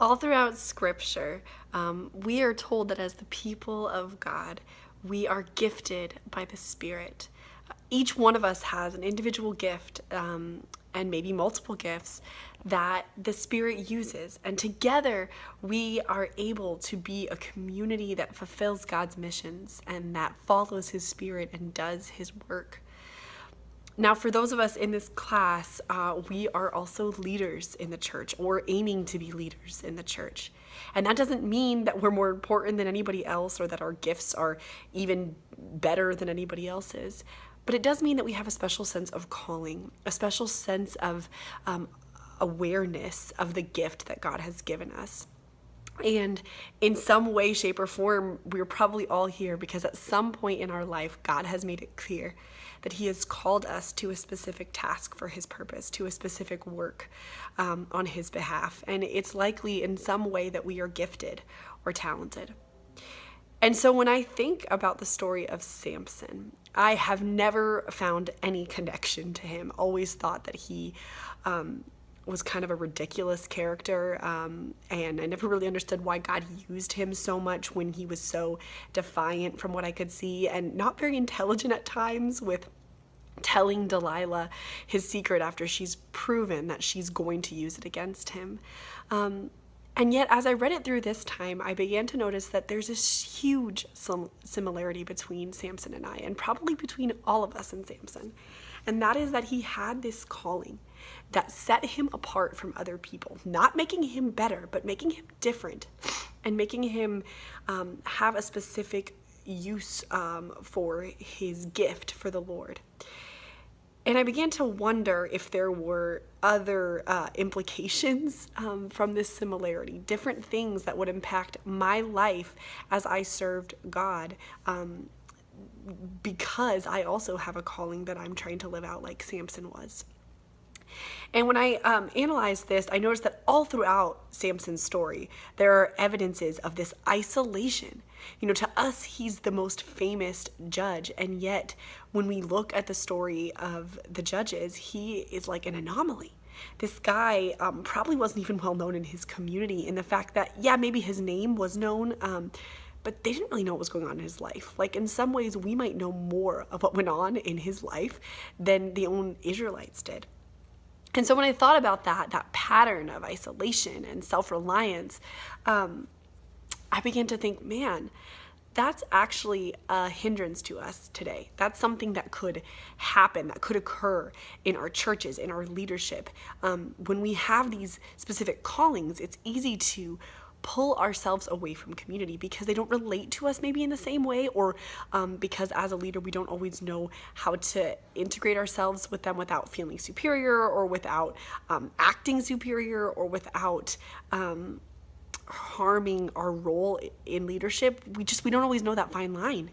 All throughout Scripture, we are told that as the people of God, we are gifted by the Spirit. Each one of us has an individual gift, and maybe multiple gifts that the Spirit uses. And together, we are able to be a community that fulfills God's missions and that follows His Spirit and does His work. Now, for those of us in this class, we are also leaders in the church, or aiming to be leaders in the church. And that doesn't mean that we're more important than anybody else or that our gifts are even better than anybody else's. But it does mean that we have a special sense of calling, a special sense of awareness of the gift that God has given us. And in some way, shape, or form, we're probably all here because at some point in our life, God has made it clear that He has called us to a specific task for His purpose, to a specific work on His behalf. And it's likely in some way that we are gifted or talented. And so when I think about the story of Samson, I have never found any connection to him. Always thought that he was kind of a ridiculous character, and I never really understood why God used him so much when he was so defiant from what I could see, and not very intelligent at times with telling Delilah his secret after she's proven that she's going to use it against him. And yet, as I read it through this time, I began to notice that there's this huge similarity between Samson and I, and probably between all of us and Samson. And that is that he had this calling that set him apart from other people, not making him better, but making him different and making him have a specific use for his gift for the Lord. And I began to wonder if there were other implications from this similarity, different things that would impact my life as I served God, because I also have a calling that I'm trying to live out like Samson was. And when I analyzed this, I noticed that all throughout Samson's story, there are evidences of this isolation. You know, to us, he's the most famous judge. And yet, when we look at the story of the judges, he is like an anomaly. This guy probably wasn't even well known in his community, in the fact that, yeah, maybe his name was known, but they didn't really know what was going on in his life. Like, in some ways, we might know more of what went on in his life than the own Israelites did. And so when I thought about that pattern of isolation and self-reliance, I began to think, man, that's actually a hindrance to us today. That's something that could happen, that could occur in our churches, in our leadership. When we have these specific callings, it's easy to pull ourselves away from community because they don't relate to us maybe in the same way, or because as a leader we don't always know how to integrate ourselves with them without feeling superior, or without acting superior, or without harming our role in leadership. We don't always know that fine line.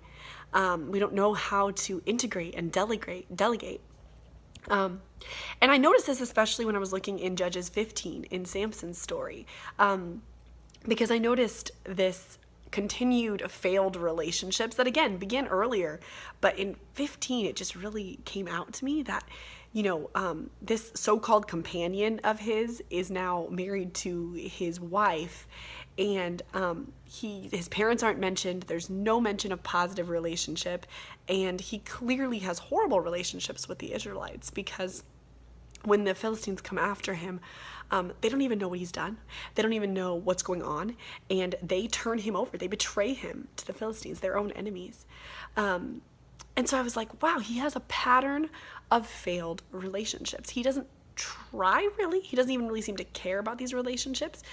We don't know how to integrate and delegate. And I noticed this especially when I was looking in Judges 15 in Samson's story. Because I noticed this continued failed relationships that, again, began earlier. But in 15, it just really came out to me that, this so-called companion of his is now married to his wife. And his parents aren't mentioned. There's no mention of positive relationship. And he clearly has horrible relationships with the Israelites, because when the Philistines come after him, they don't even know what he's done. They don't even know what's going on. And they turn him over. They betray him to the Philistines, their own enemies. And so I was like, wow, he has a pattern of failed relationships. He doesn't try, really. He doesn't even really seem to care about these relationships.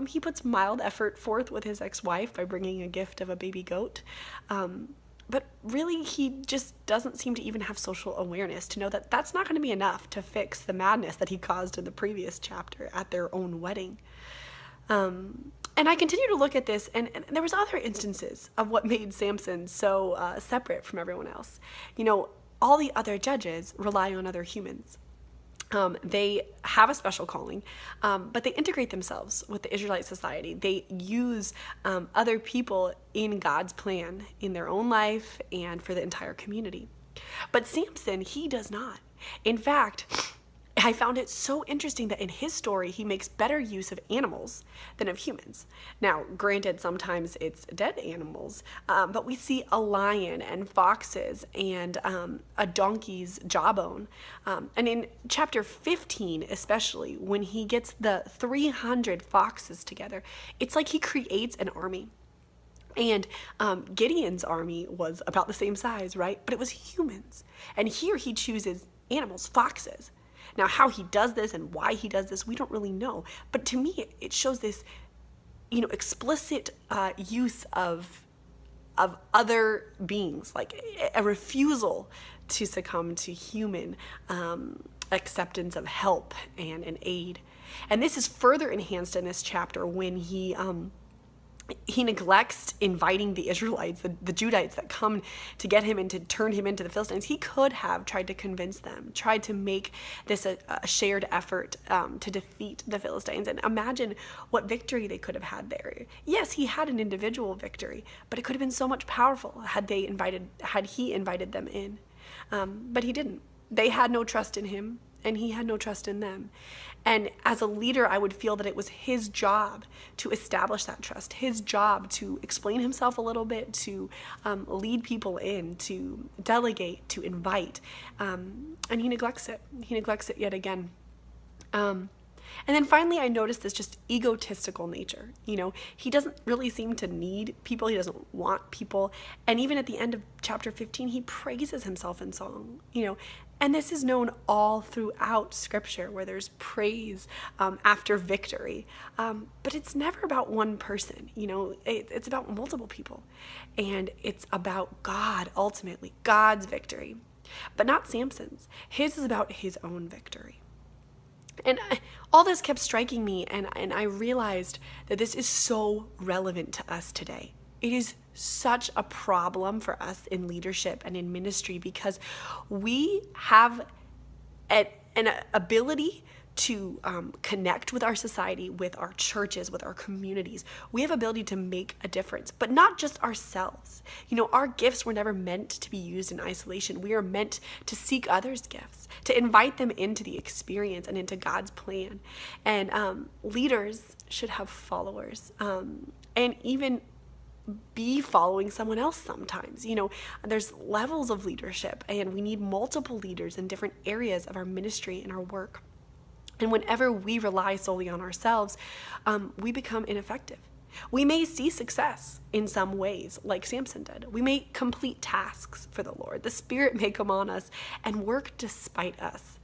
He puts mild effort forth with his ex-wife by bringing a gift of a baby goat. But really, he just doesn't seem to even have social awareness to know that that's not going to be enough to fix the madness that he caused in the previous chapter at their own wedding. And I continue to look at this, and there was other instances of what made Samson so separate from everyone else. All the other judges rely on other humans. They have a special calling, but they integrate themselves with the Israelite society. They use other people in God's plan in their own life and for the entire community. But Samson, he does not. In fact, I found it so interesting that in his story, he makes better use of animals than of humans. Now, granted, sometimes it's dead animals, but we see a lion and foxes and a donkey's jawbone. And in chapter 15, especially, when he gets the 300 foxes together, it's like he creates an army. And Gideon's army was about the same size, right? But it was humans. And here he chooses animals, foxes. Now, how he does this and why he does this, we don't really know. But to me, it shows this, explicit use of other beings, like a refusal to succumb to human acceptance of help and an aid. And this is further enhanced in this chapter when he neglects inviting the Israelites, the Judites that come to get him and to turn him into the Philistines. He could have tried to convince them, tried to make this a shared effort to defeat the Philistines. And imagine what victory they could have had there. Yes, he had an individual victory, but it could have been so much powerful had he invited them in. But he didn't. They had no trust in him, and he had no trust in them. And as a leader, I would feel that it was his job to establish that trust, his job to explain himself a little bit, to lead people in, to delegate, to invite. And he neglects it. He neglects it yet again. And then finally, I noticed this just egotistical nature. He doesn't really seem to need people. He doesn't want people. And even at the end of chapter 15, he praises himself in song, And this is known all throughout Scripture, where there's praise after victory. But it's never about one person, it's about multiple people. And it's about God, ultimately, God's victory. But not Samson's. His is about his own victory. And all this kept striking me, and I realized that this is so relevant to us today. It is such a problem for us in leadership and in ministry because we have an ability to connect with our society, with our churches, with our communities. We have ability to make a difference, but not just ourselves. Our gifts were never meant to be used in isolation. We are meant to seek others' gifts, to invite them into the experience and into God's plan. And leaders should have followers, and even be following someone else sometimes. There's levels of leadership, and we need multiple leaders in different areas of our ministry and our work. And whenever we rely solely on ourselves, we become ineffective. We may see success in some ways, like Samson did. We may complete tasks for the Lord. The Spirit may come on us and work despite us.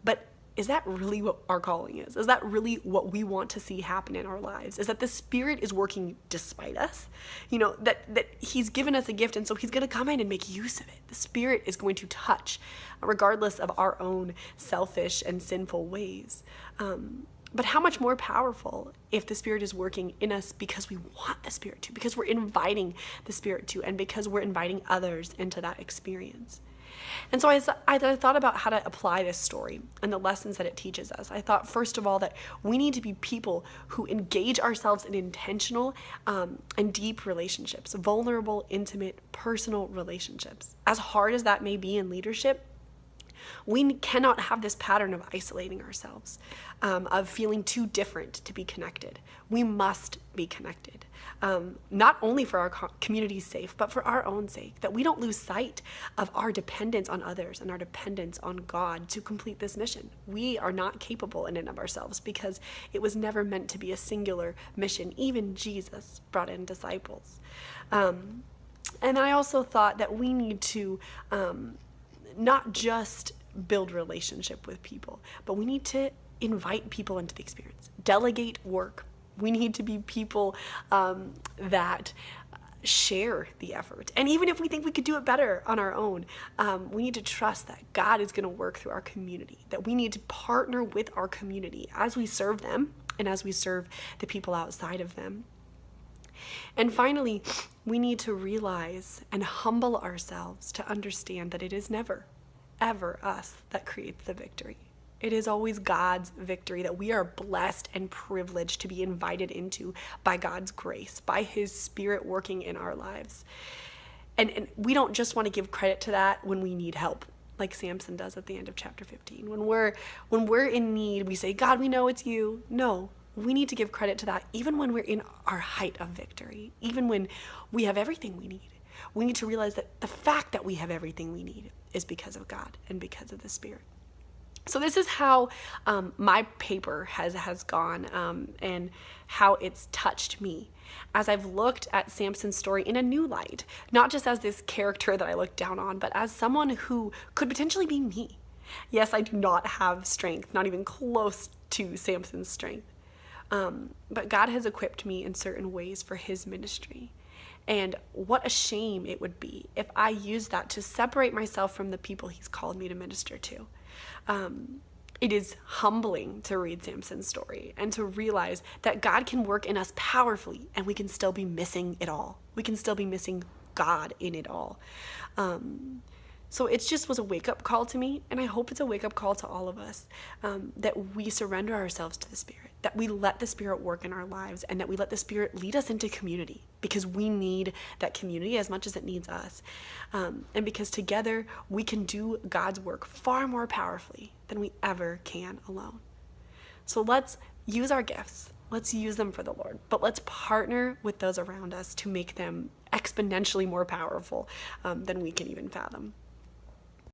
But is that really what our calling is? Is that really what we want to see happen in our lives? Is that the Spirit is working despite us? That He's given us a gift, and so He's going to come in and make use of it. The Spirit is going to touch, regardless of our own selfish and sinful ways. But how much more powerful if the Spirit is working in us because we want the Spirit to, because we're inviting the Spirit to, and because we're inviting others into that experience. And so I thought about how to apply this story and the lessons that it teaches us. I thought, first of all, that we need to be people who engage ourselves in intentional and deep relationships, vulnerable, intimate, personal relationships. As hard as that may be in leadership, we cannot have this pattern of isolating ourselves, of feeling too different to be connected. We must be connected, not only for our community's sake, but for our own sake, that we don't lose sight of our dependence on others and our dependence on God to complete this mission. We are not capable in and of ourselves because it was never meant to be a singular mission. Even Jesus brought in disciples. And I also thought that we need to not just build relationship with people, but we need to invite people into the experience, delegate work. We need to be people that share the effort. And even if we think we could do it better on our own, we need to trust that God is going to work through our community, that we need to partner with our community as we serve them and as we serve the people outside of them. And finally, we need to realize and humble ourselves to understand that it is never, ever us that creates the victory. It is always God's victory that we are blessed and privileged to be invited into by God's grace, by His Spirit working in our lives. And we don't just want to give credit to that when we need help. like Samson does at the end of chapter 15. When we're in need, we say, God, we know it's you. No, we need to give credit to that even when we're in our height of victory, even when we have everything we need. We need to realize that the fact that we have everything we need is because of God and because of the Spirit. So this is how my paper has gone and how it's touched me as I've looked at Samson's story in a new light, not just as this character that I look down on, but as someone who could potentially be me. Yes, I do not have strength, not even close to Samson's strength, but God has equipped me in certain ways for his ministry. And what a shame it would be if I used that to separate myself from the people he's called me to minister to. It is humbling to read Samson's story and to realize that God can work in us powerfully and we can still be missing it all. We can still be missing God in it all. So it just was a wake-up call to me, and I hope it's a wake-up call to all of us, that we surrender ourselves to the Spirit, that we let the Spirit work in our lives, and that we let the Spirit lead us into community, because we need that community as much as it needs us. And because together we can do God's work far more powerfully than we ever can alone. So let's use our gifts. Let's use them for the Lord, but let's partner with those around us to make them exponentially more powerful than we can even fathom.